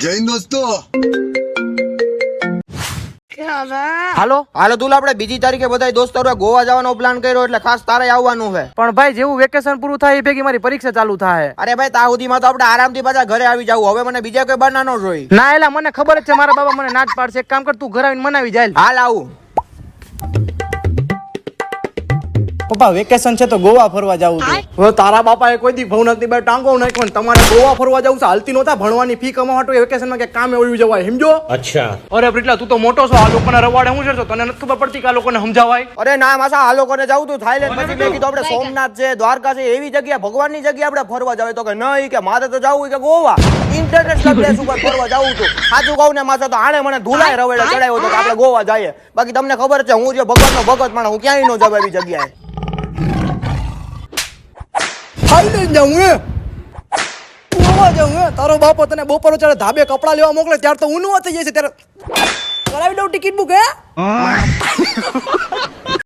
જય હિન્દ દોસ્તો. હાલો હાલો તું આપણે બીજી તારીખે બધા દોસ્તો ગોવા જવાનો પ્લાન કર્યો એટલે ખાસ તારે આવવાનું છે. પણ ભાઈ જેવું વેકેશન પૂરું થાય એ ભેગી મારી પરીક્ષા ચાલુ થાય. અરે ભાઈ ત્યાં સુધીમાં તો આપણે આરામથી પાછા ઘરે આવી જવું. હવે મને બીજા કોઈ બહાના ન જોઈ. ના એલા મને ખબર જ છે મારા બાબા મને ના જ પાડશે. એક કામ કર તું ઘરે આવીને મનાવી જાય. હાલ આવું. પપ્પા વેકેશન છે તો ગોવા ફરવા જવું છે. હવે તારા બાપાએ કોઈ દી ભવનાથની બાર ટાંગો નાખ્યો. તમારે ગોવા ફરવા જવું છે હાલતી નહોતા. ભણવાની ફી કમાવા માટે વેકેશનમાં કે કામે વળ્યું જવાય સમજો. अच्छा અરે પ્રીતલા તું તો મોટો છો. આ લોકોને રવાડે હું છે તને નથી ખબર પડતી કે આ લોકોને સમજાવાય. અરે ના માસા આ લોકોને જવું તું થાઈલેન્ડ પછી મેં કીધું આપણે સોમનાથ છે દ્વારકા છે એવી જગ્યા ભગવાનની જગ્યા આપણે ફરવા જવાય. તો કે નહીં કે મારે તો જવું કે ગોવા ઇન્ટરનેશનલ પ્લેસ ઉપર ફરવા જવું હતું. સાચું કહું ને માસા તો આણે મને ધુલાય રવેડે ચડાવ્યો તો કે આપણે ગોવા જઈએ. બાકી તમને ખબર છે હું જે ભગવાનનો ભગત માણસ હું ક્યાંય ન જવાય એવી જગ્યાએ. થાઈલેન્ડ જાઉં હે ગોવા જાઉં હે. તારો બાપો તને બપોર ચાલે ધાબે કપડા લેવા મોકલે ત્યારે તો ઊનું થઈ જાય છે ત્યારે કરાવી દઉં ટિકિટ બુક હે.